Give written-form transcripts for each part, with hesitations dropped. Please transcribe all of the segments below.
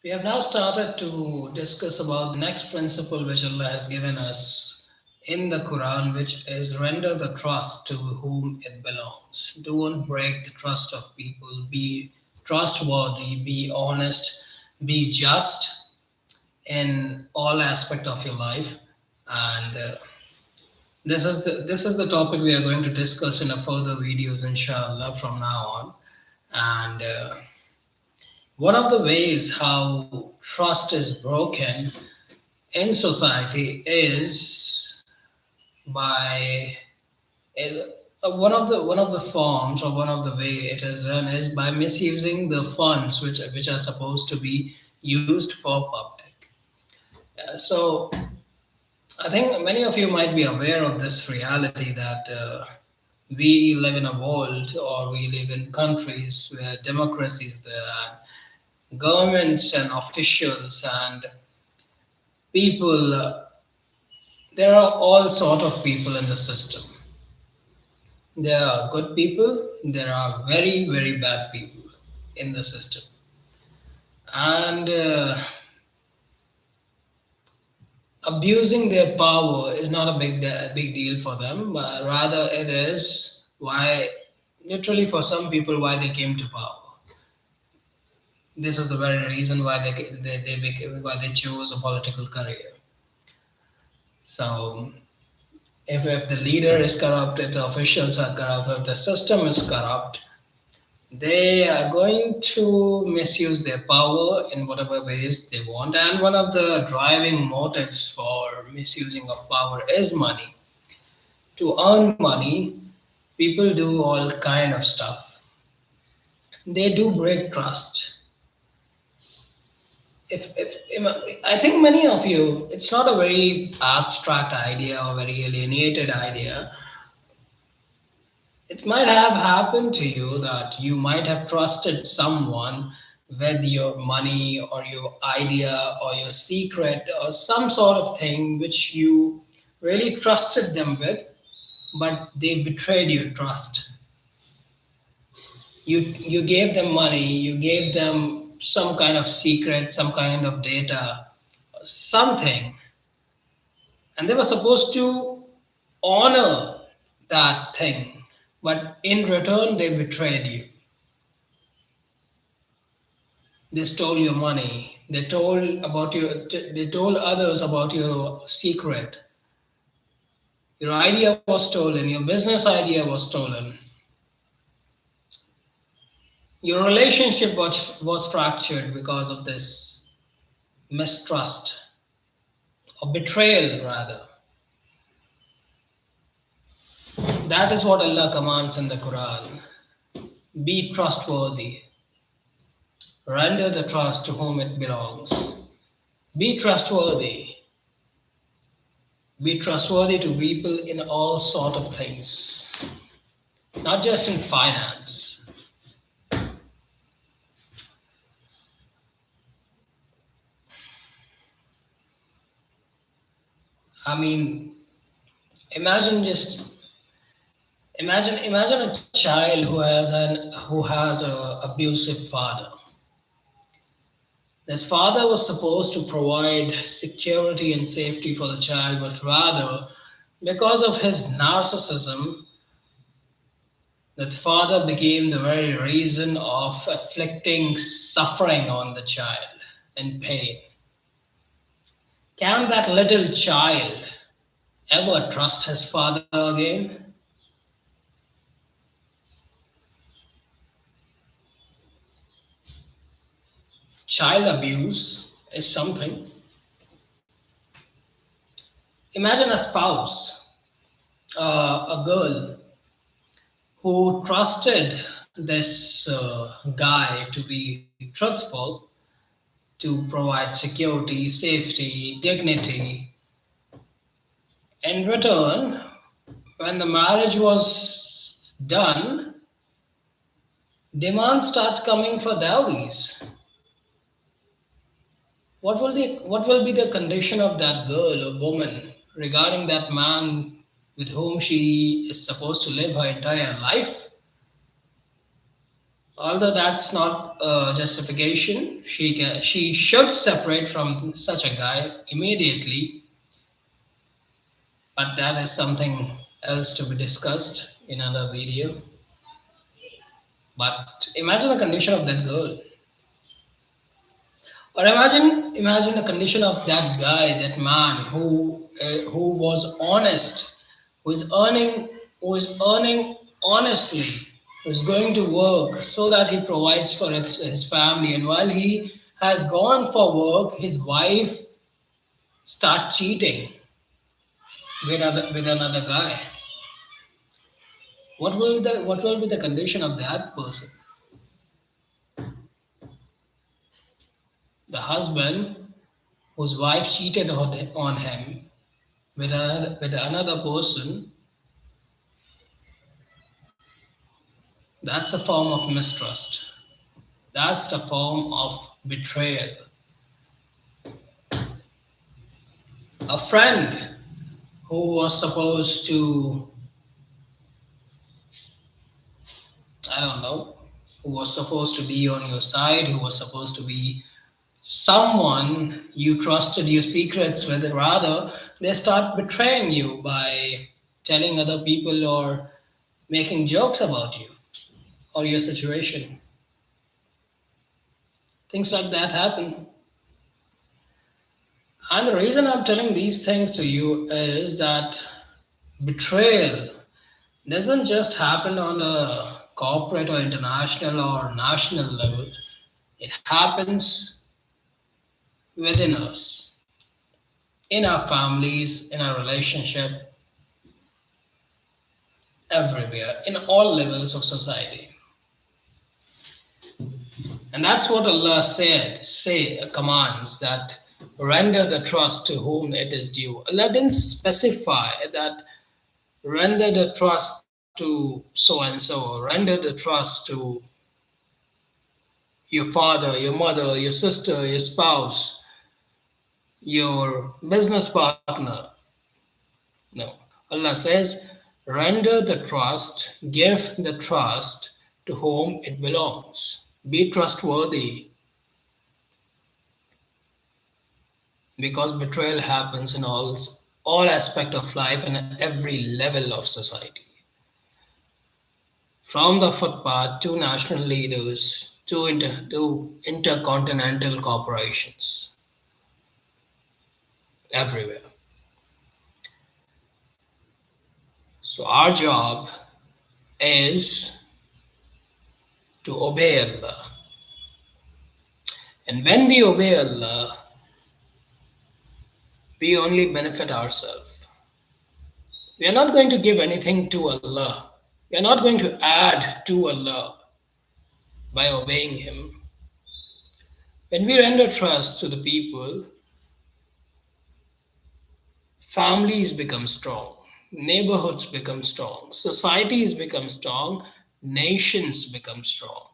We have now started to discuss about the next principle which Allah has given us in the Quran, which is render the trust to whom it belongs. Don't break the trust of people. Be trustworthy, be honest, be just in all aspect of your life. And this is the topic we are going to discuss in a further videos, inshallah, from now on. And one of the ways how trust is broken in society is by is one of the forms, or one of the way it is done, is by misusing the funds which are supposed to be used for public. So I think many of you might be aware of this reality that we live in a world, or we live in countries where democracy is there, and governments and officials and people. There are all sort of people in the system. There are good people. There are very very bad people in the system, and abusing their power is not a big deal for them. But rather, it is why, literally, for some people, why they came to power. This is the very reason why why they chose a political career. So if the leader is corrupt, if the officials are corrupt, if the system is corrupt, they are going to misuse their power in whatever ways they want. And one of the driving motives for misusing of power is money. To earn money, people do all kind of stuff. They do break trust. If I think many of you, it's not a very abstract idea or very alienated idea. It might have happened to you that you might have trusted someone with your money or your idea or your secret or some sort of thing which you really trusted them with, but they betrayed your trust. You gave them money, you gave them some kind of secret, some kind of data, something, and they were supposed to honor that thing, but in return they betrayed you. They stole your money. They told others about your secret. Your idea was stolen. Your business idea was stolen. Your relationship was fractured because of this mistrust, or betrayal rather. That is what Allah commands in the Quran. Be trustworthy. Render the trust to whom it belongs. Be trustworthy. Be trustworthy to people in all sort of things, not just in finance. I mean, imagine just imagine a child who has a abusive father. This father was supposed to provide security and safety for the child, but rather, because of his narcissism, that father became the very reason of afflicting suffering on the child and pain. Can that little child ever trust his father again? Child abuse is something. Imagine a spouse, a girl who trusted this guy to be truthful, to provide security, safety, dignity. In return, when the marriage was done, demands start coming for dowries. What will be the condition of that girl or woman regarding that man with whom she is supposed to live her entire life? Although that's not a justification, she should separate from such a guy immediately, but that is something else to be discussed in another video. But imagine the condition of that girl, or imagine the condition of that guy, that man who was honest, who is earning who is earning honestly, who is going to work so that he provides for his family, and while he has gone for work, his wife start cheating with another guy. What will be the condition of that person? The husband whose wife cheated on him with another person, that's a form of mistrust. That's the form of betrayal. A friend who was supposed to, I don't know, who was supposed to be on your side, who was supposed to be someone you trusted your secrets with, rather, they start betraying you by telling other people or making jokes about you or your situation. Things like that happen. And the reason I'm telling these things to you is that betrayal doesn't just happen on a corporate or international or national level, it happens within us, in our families, in our relationship, everywhere, in all levels of society. And that's what Allah commands that render the trust to whom it is due. Allah didn't specify that render the trust to so and so, render the trust to your father, your mother, your sister, your spouse, your business partner. No. Allah says, render the trust, give the trust to whom it belongs. Be trustworthy, because betrayal happens in all aspect of life and at every level of society. From the footpath to national leaders to intercontinental corporations, everywhere. So our job is to obey Allah. And when we obey Allah, we only benefit ourselves. We are not going to give anything to Allah. We are not going to add to Allah by obeying Him. When we render trust to the people, families become strong, neighborhoods become strong, societies become strong, nations become strong.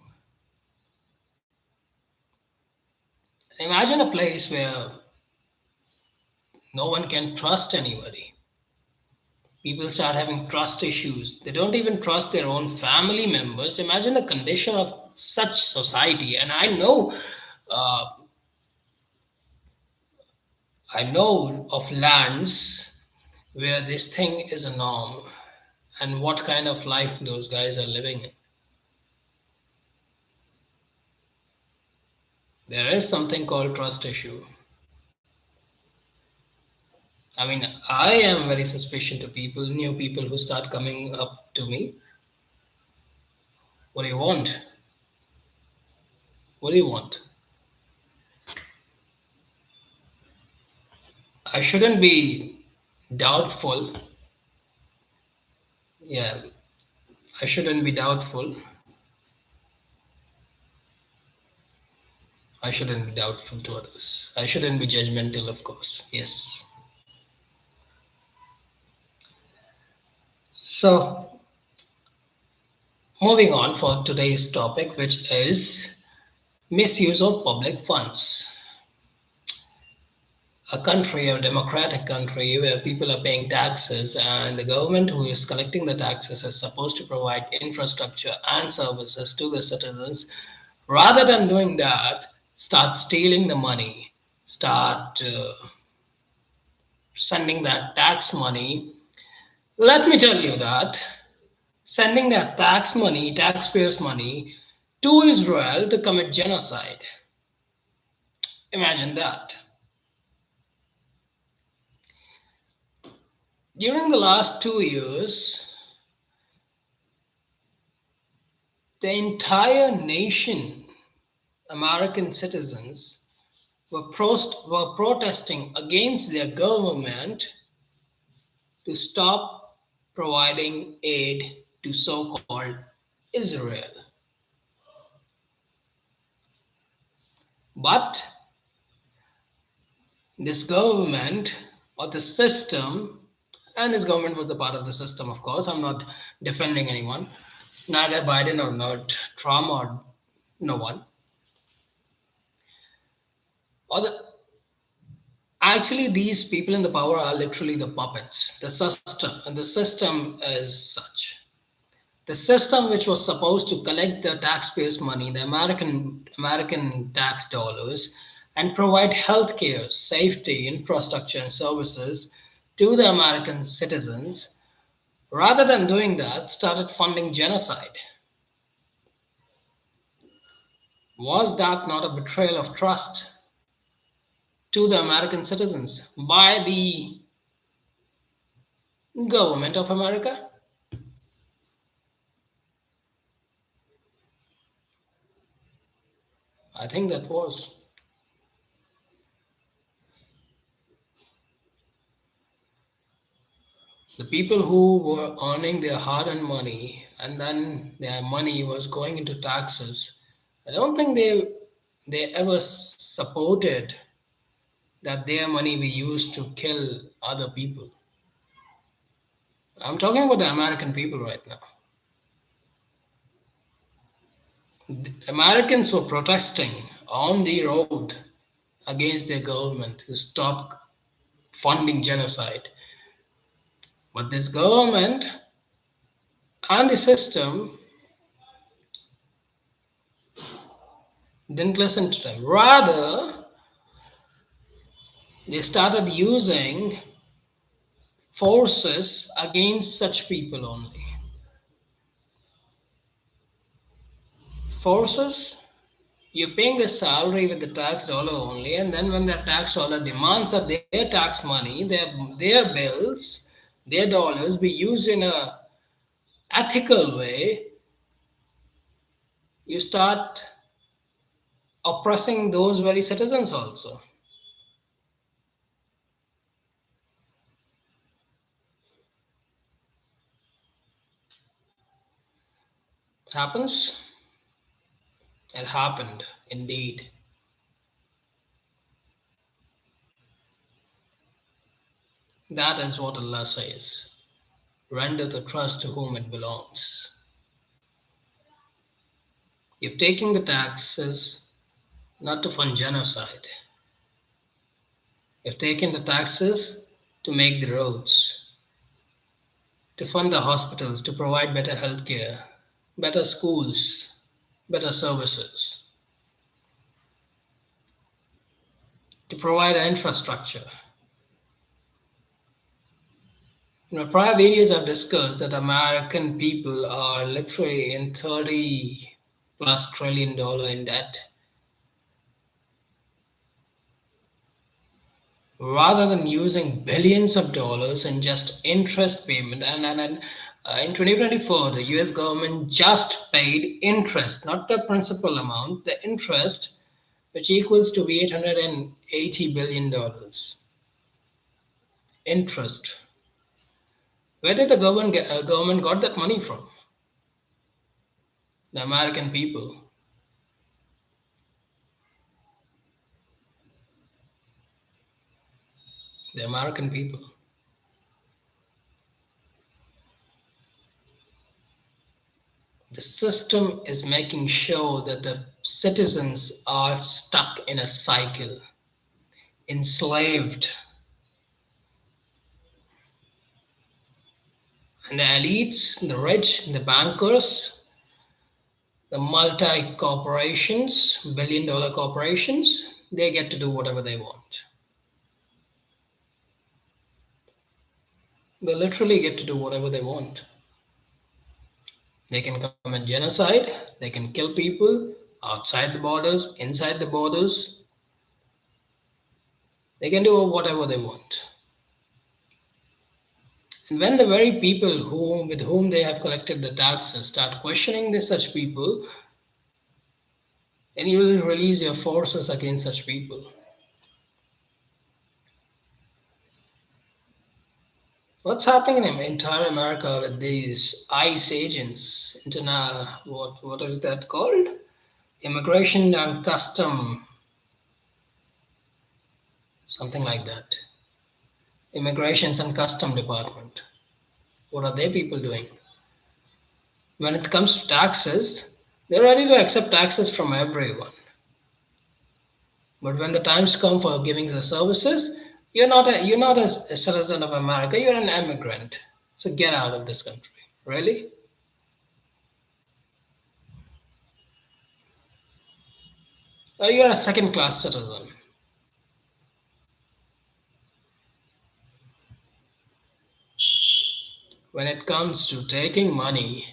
Imagine a place where no one can trust anybody. People start having trust issues. They don't even trust their own family members. Imagine the condition of such society. And uh, I know of lands where this thing is a norm, and what kind of life those guys are living in. There is something called trust issue. I mean, I am very suspicious to people, new people who start coming up to me. What do you want? What do you want? I shouldn't be doubtful. Yeah, I shouldn't be doubtful. I shouldn't be doubtful to others. I shouldn't be judgmental, of course. Yes. So, moving on for today's topic, which is misuse of public funds. a country, a democratic country where people are paying taxes, and the government who is collecting the taxes is supposed to provide infrastructure and services to the citizens, rather than doing that, start stealing the money, start sending that tax money. Let me tell you that sending that tax money, taxpayers' money, to Israel to commit genocide. Imagine that. During the last 2 years, the entire nation, American citizens, were protesting against their government to stop providing aid to so called Israel. But this government or the system, and this government was the part of the system, of course, I'm not defending anyone, neither Biden or not Trump or no one. Or the, actually, these people in the power are literally the puppets. The system, and the system is such. The system which was supposed to collect the taxpayers' money, the American tax dollars, and provide healthcare, safety, infrastructure, and services to the American citizens, rather than doing that, started funding genocide. Was that not a betrayal of trust to the American citizens by the government of America? I think that was. The people who were earning their hard-earned money and then their money was going into taxes, I don't think they ever supported that their money be used to kill other people. I'm talking about the American people right now. The Americans were protesting on the road against their government to stop funding genocide. But this government and the system didn't listen to them. Rather, they started using forces against such people only. Forces, you're paying the salary with the tax dollar only, and then when that tax dollar demands that their tax money, their bills, their dollars be used in a ethical way, you start oppressing those very citizens also. Happens? It happened indeed. That is what Allah says. Render the trust to whom it belongs. You've taken the taxes not to fund genocide. You've taken the taxes to make the roads, to fund the hospitals, to provide better healthcare, better schools, better services, to provide infrastructure. In my prior videos, I've discussed that American people are literally in 30 plus trillion dollar in debt. Rather than using billions of dollars in just interest payment, and in 2024, the US government just paid interest, not the principal amount, the interest, which equals to be $880 billion. Interest. Where did the government got that money from? The American people. The American people. The system is making sure that the citizens are stuck in a cycle, enslaved, and the elites, the rich, the bankers, the multi corporations, billion-dollar corporations, they get to do whatever they want. They literally get to do whatever they want. They can commit genocide, they can kill people outside the borders, inside the borders, they can do whatever they want. And when the very people with whom they have collected the taxes start questioning such people, then you will release your forces against such people. What's happening in entire America with these ICE agents? What is that called? Immigration and Custom, something like that. Immigrations and Custom Department. What are they people doing? When it comes to taxes, they're ready to accept taxes from everyone. But when the times come for giving the services, you're not a citizen of America. You're an immigrant. So get out of this country. Really? Or you're a second class citizen. When it comes to taking money,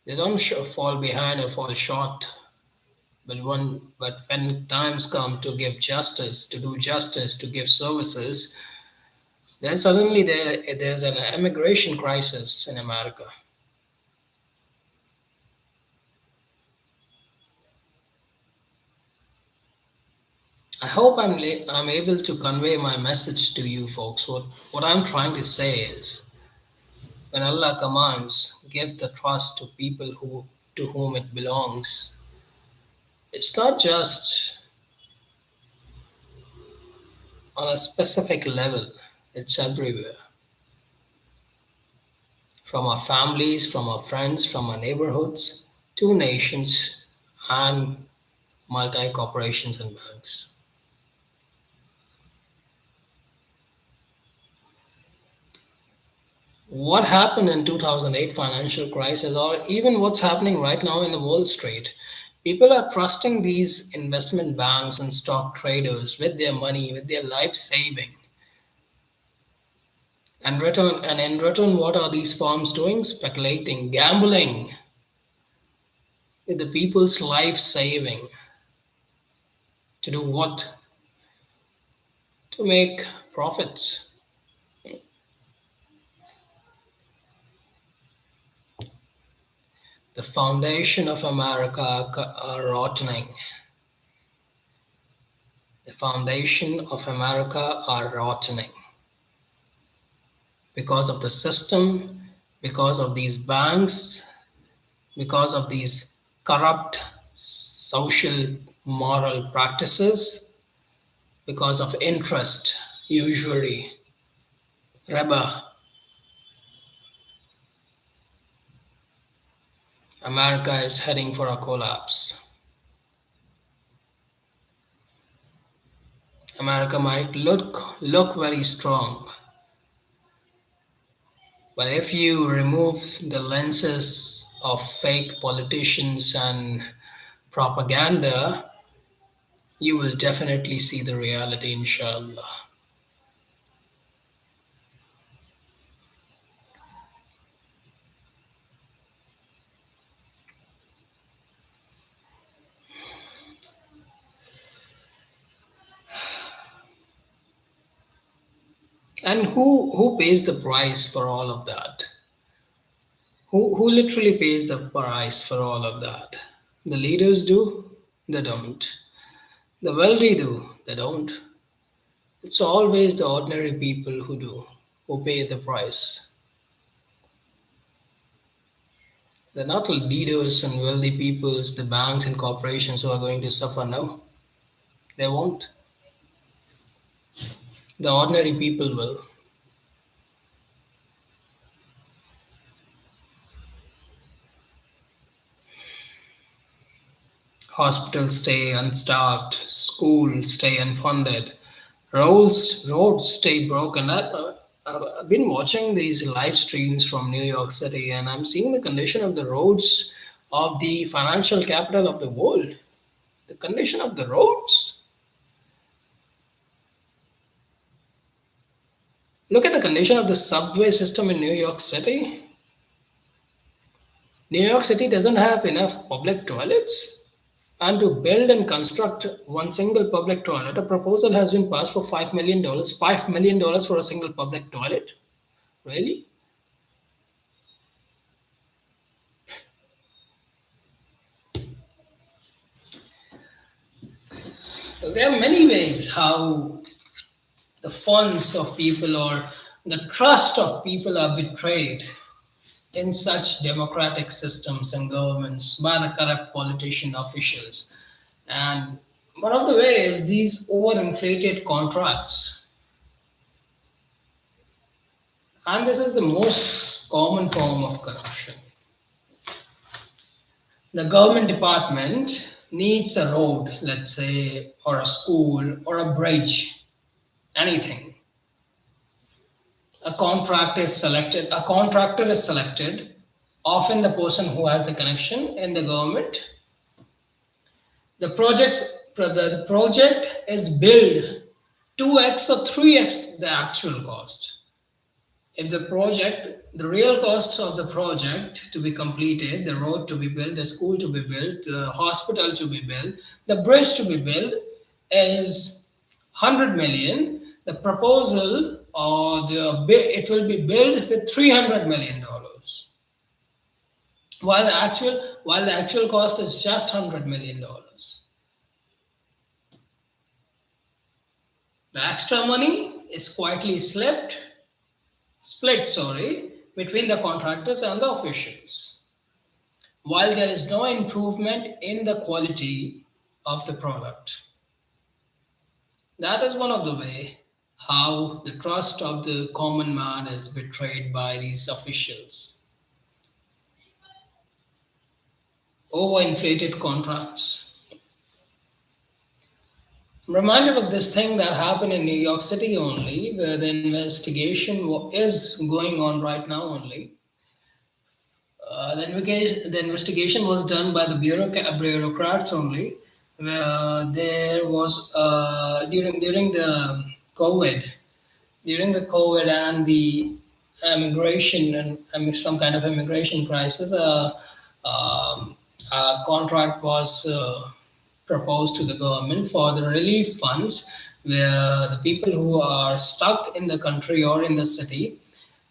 they don't fall behind or fall short. But when times come to give justice, to do justice, to give services, then suddenly there's an immigration crisis in America. I hope I'm able to convey my message to you folks. What I'm trying to say is, when Allah commands, give the trust to people to whom it belongs. It's not just on a specific level, it's everywhere. From our families, from our friends, from our neighborhoods, to nations and multi corporations and banks. What happened in 2008 financial crisis, or even what's happening right now in the Wall Street, people are trusting these investment banks and stock traders with their money, with their life saving. And in return, what are these firms doing? Speculating, gambling with the people's life saving. To do what? To make profits. The foundation of America are rotting. The foundation of America are rotting because of the system, because of these banks, because of these corrupt social moral practices, because of interest, usury, riba. America is heading for a collapse. America might look very strong, but if you remove the lenses of fake politicians and propaganda, you will definitely see the reality, inshallah. And who pays the price for all of that? Who literally pays the price for all of that? The leaders do, they don't. The wealthy do, they don't. It's always the ordinary people who pay the price. They're not the leaders and wealthy peoples, the banks and corporations who are going to suffer. No, they won't. The ordinary people will. Hospitals stay unstaffed, schools stay unfunded, Roads stay broken. I've been watching these live streams from New York City, and I'm seeing the condition of the roads of the financial capital of the world. The condition of the roads. Look at the condition of the subway system in New York City. New York City doesn't have enough public toilets. And to build and construct one single public toilet, a proposal has been passed for $5 million. $5 million for a single public toilet? Really? There are many ways how the funds of people or the trust of people are betrayed in such democratic systems and governments by the corrupt politician officials. And one of the ways these overinflated contracts, and this is the most common form of corruption. The government department needs a road, let's say, or a school or a bridge, anything. A contractor is selected, often the person who has the connection in the government. The project is billed 2x or 3x the actual cost. If the real costs of the project to be completed, the road to be built, the school to be built, the hospital to be built, the bridge to be built is 100 million, the proposal or it will be built with $300 million, while the actual cost is just $100 million. The extra money is quietly split, between the contractors and the officials, while there is no improvement in the quality of the product. That is one of the way how the trust of the common man is betrayed by these officials. Overinflated contracts. I'm reminded of this thing that happened in New York City only, where the investigation is going on right now only. The investigation was done by the bureaucrats only, where there was COVID, during the COVID and the immigration and some kind of immigration crisis, a contract was proposed to the government for the relief funds, where the people who are stuck in the country or in the city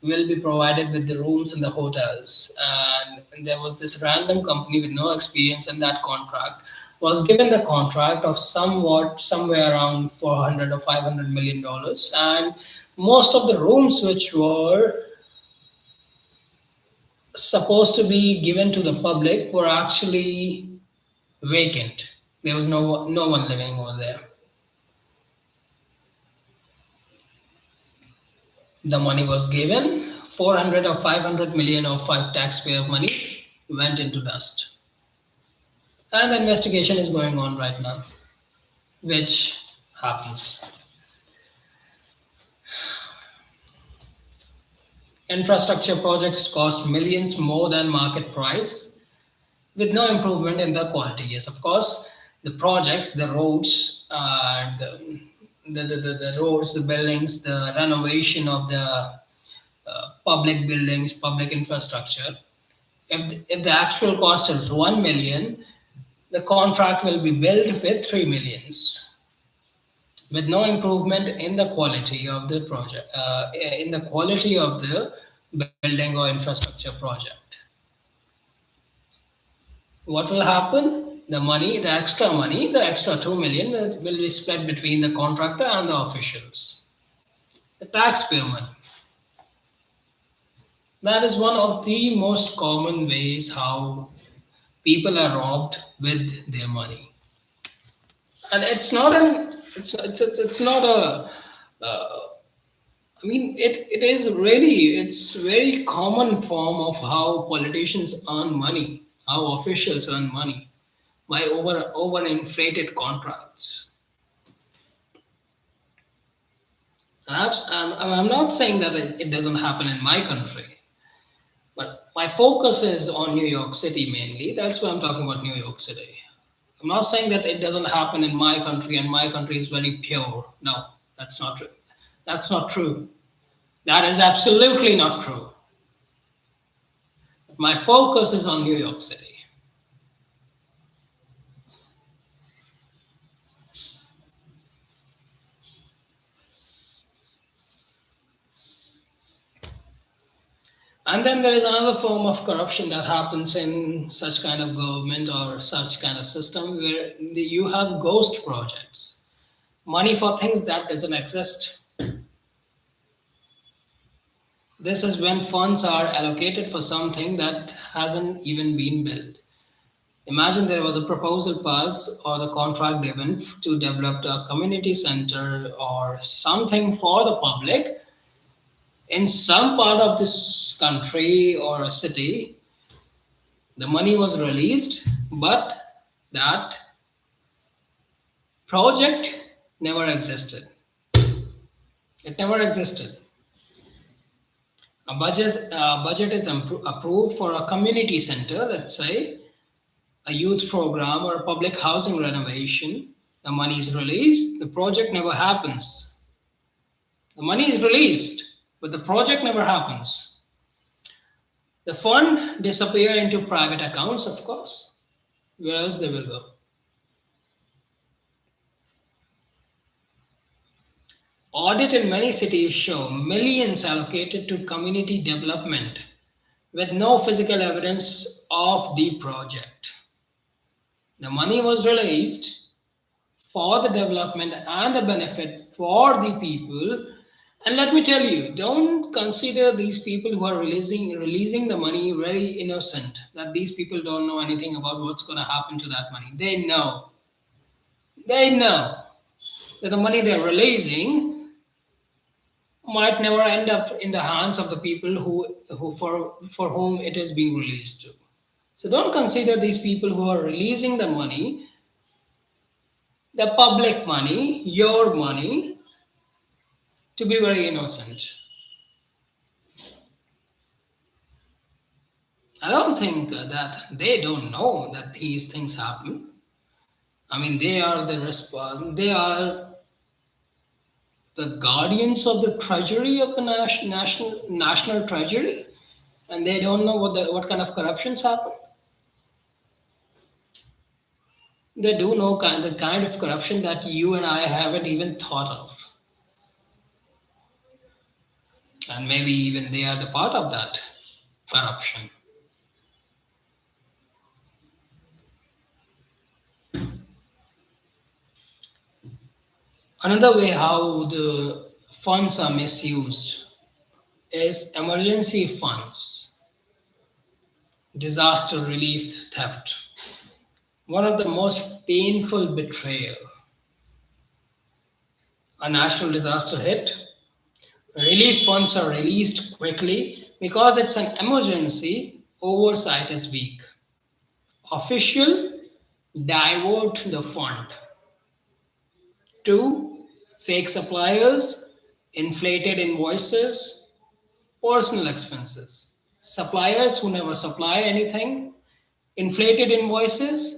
will be provided with the rooms in the hotels. And there was this random company with no experience in that contract was given the contract of somewhere around 400 or $500 million, and most of the rooms which were supposed to be given to the public were actually vacant. There was no one living over there. The money was given, 400 or 500 million of five taxpayer money went into dust. And the investigation is going on right now, which happens. Infrastructure projects cost millions more than market price with no improvement in the quality. Yes, of course, the projects, the roads, the roads, the buildings, the renovation of the public buildings, public infrastructure. If the actual cost is 1 million, the contract will be built with 3 millions, with no improvement in the quality of the project, in the quality of the building or infrastructure project. What will happen? The extra 2 million will be split between the contractor and the officials, the taxpayer money. That is one of the most common ways how people are robbed with their money. And it's not a it is really, it's very common form of how politicians earn money, how officials earn money by overinflated contracts. I'm not saying that it doesn't happen in my country, but my focus is on New York City mainly. That's why I'm talking about New York City. I'm not saying that it doesn't happen in my country and my country is very pure. No, that's not true. That's not true. That is absolutely not true. My focus is on New York City. And then there is another form of corruption that happens in such kind of government or such kind of system where you have ghost projects, money for things that doesn't exist. This is when funds are allocated for something that hasn't even been built. Imagine there was a proposal passed or the contract given to develop a community center or something for the public in some part of this country or a city. The money was released, but that project never existed. It never existed. A budget is approved for a community center, let's say, a youth program or a public housing renovation. The money is released, the project never happens. The money is released, but the project never happens. The fund disappear into private accounts, of course. Where else they will go? Audit in many cities show millions allocated to community development with no physical evidence of the project. The money was released for the development and the benefit for the people. And let me tell you, don't consider these people who are releasing the money very innocent, that these people don't know anything about what's going to happen to that money. They know. They know that the money they're releasing might never end up in the hands of the people who for whom it is being released to. So don't consider these people who are releasing the money, the public money, your money, to be very innocent. I don't think that they don't know that these things happen. I mean, they are the guardians of the treasury of the national treasury, and they don't know what kind of corruptions happen. They do know the kind of corruption that you and I haven't even thought of, and maybe even they are the part of that corruption. Another way how the funds are misused is emergency funds, disaster relief theft. One of the most painful betrayal. A national disaster hit, relief funds are released quickly because it's an emergency, oversight is weak. Official divert the fund to fake suppliers, inflated invoices, personal expenses. Suppliers who never supply anything, inflated invoices.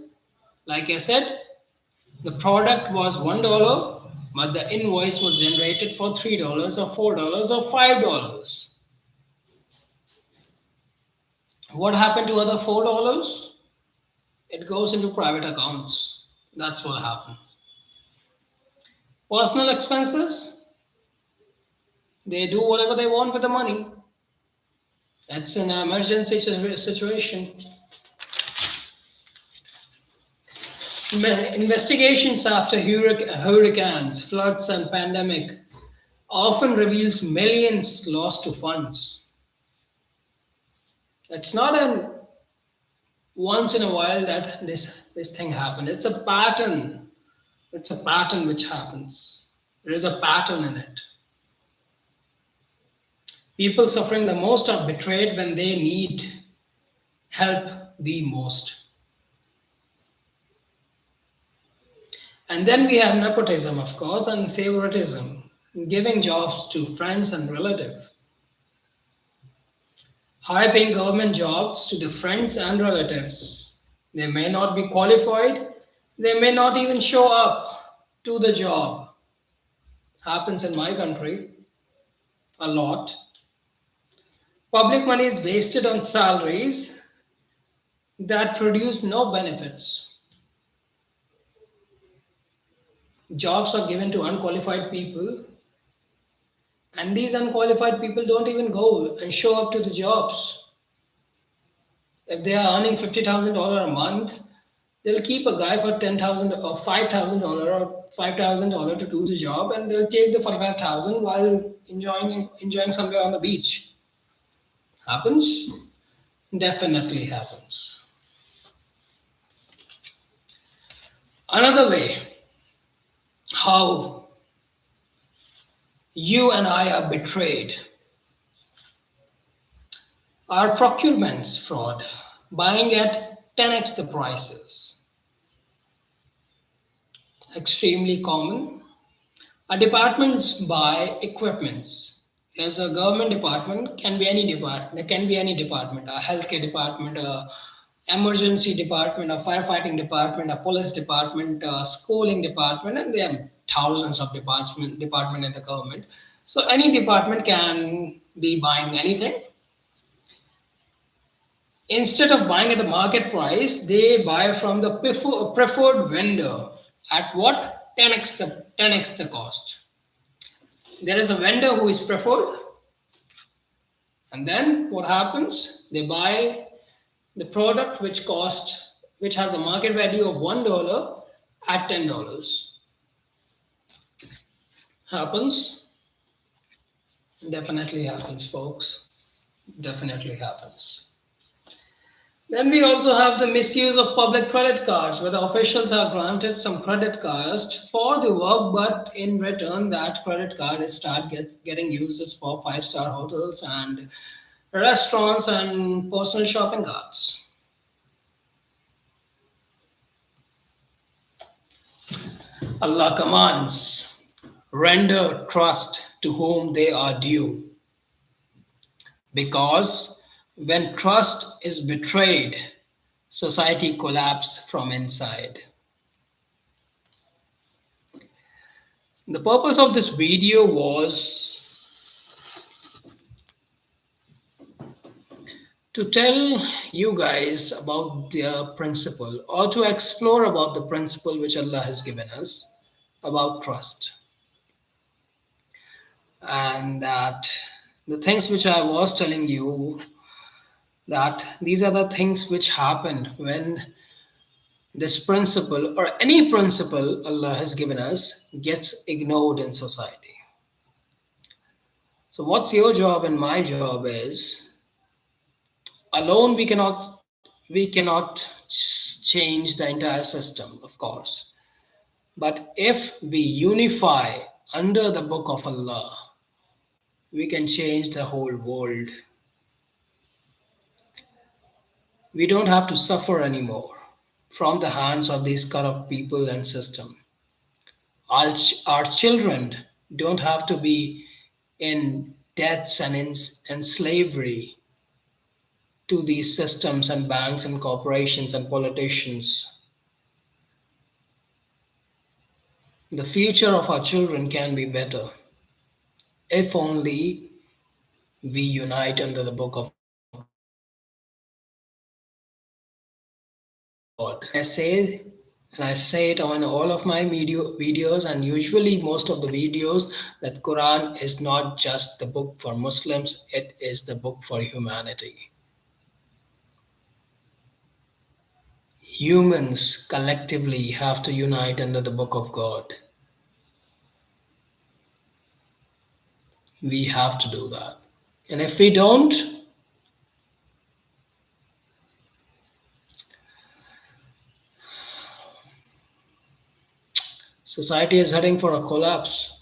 Like I said, the product was $1, but the invoice was generated for $3 or $4 or $5. What happened to other $4? It goes into private accounts. That's what happened. Personal expenses, they do whatever they want with the money. That's an emergency situation. Investigations after hurricanes, floods, and pandemic often reveals millions lost to funds. It's not an once in a while that this thing happened. It's a pattern. It's a pattern which happens. There is a pattern in it. People suffering the most are betrayed when they need help the most. And then we have nepotism, of course, and favoritism. giving jobs to friends and relatives, high paying government jobs to the friends and relatives. They may not be qualified, they may not even show up to the job. Happens in my country a lot. Public money is wasted on salaries that produce no benefits. Jobs are given to unqualified people, and these unqualified people don't even go and show up to the jobs. If they are earning $50,000 a month, they'll keep a guy for 10,000 or $5,000 to do the job, and they'll take the 45,000 while enjoying somewhere on the beach. Happens? Definitely happens. Another way how you and I are betrayed are procurements fraud, buying at 10x the prices. Extremely common. A departments buy equipments. There's a government department, can be any department. There can be any department, a healthcare department, a emergency department, a firefighting department, a police department, a schooling department, and there are thousands of department in the government. So any department can be buying anything. Instead of buying at the market price, they buy from the preferred vendor at what? 10x the cost. There is a vendor who is preferred, and then what happens? They buy the product which has the market value of $1 at $10. Happens? Definitely happens, folks. Definitely happens. Then we also have the misuse of public credit cards, where the officials are granted some credit cards for the work, but in return, that credit card is getting uses for five-star hotels and restaurants and personal shopping carts. Allah commands, render trust to whom they are due, because when trust is betrayed, society collapses from inside. The purpose of this video was to tell you guys about the principle, or to explore about the principle which Allah has given us about trust. And that the things which I was telling you, that these are the things which happen when this principle or any principle Allah has given us gets ignored in society. So what's your job and my job is, alone we cannot change the entire system, of course, but if we unify under the book of Allah, we can change the whole world. We don't have to suffer anymore from the hands of these corrupt people and system. Our children don't have to be in debts and in slavery to these systems and banks and corporations and politicians. The future of our children can be better if only we unite under the book of God. And I say it on all of my videos, and usually most of the videos, that Quran is not just the book for Muslims, it is the book for humanity. Humans collectively have to unite under the book of God. We have to do that. And if we don't, society is heading for a collapse.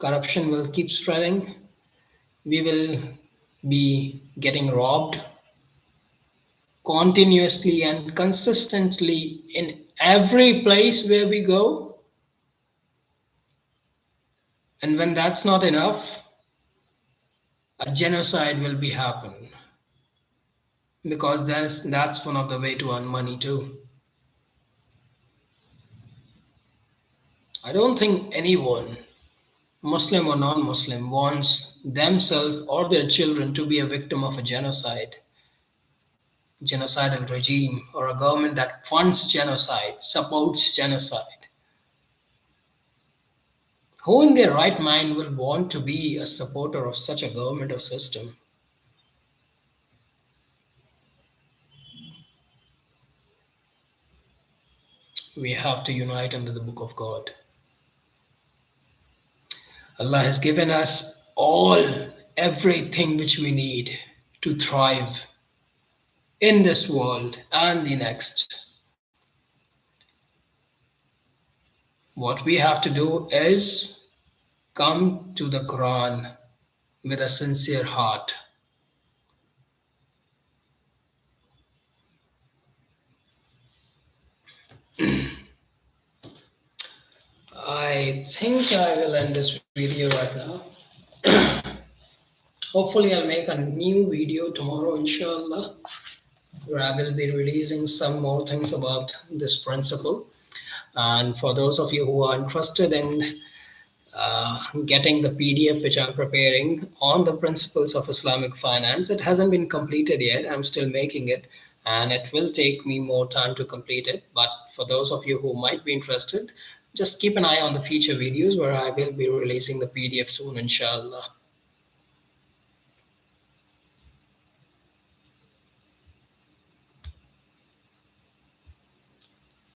Corruption will keep spreading. We will be getting robbed continuously and consistently in every place where we go. And when that's not enough, a genocide will be happen, because that's one of the way to earn money too. I don't think anyone, Muslim or non-Muslim, wants themselves or their children to be a victim of a genocidal regime, or a government that funds genocide, supports genocide. Who in their right mind will want to be a supporter of such a government or system? We have to unite under the book of God. Allah has given us everything which we need to thrive in this world and the next. What we have to do is come to the Quran with a sincere heart. I think I will end this video right now. Hopefully, I'll make a new video tomorrow, inshallah, where I will be releasing some more things about this principle. And for those of you who are interested in getting the PDF which I'm preparing on the principles of Islamic finance, it hasn't been completed yet. I'm still making it, and it will take me more time to complete it. But for those of you who might be interested, just keep an eye on the future videos where I will be releasing the PDF soon, inshallah.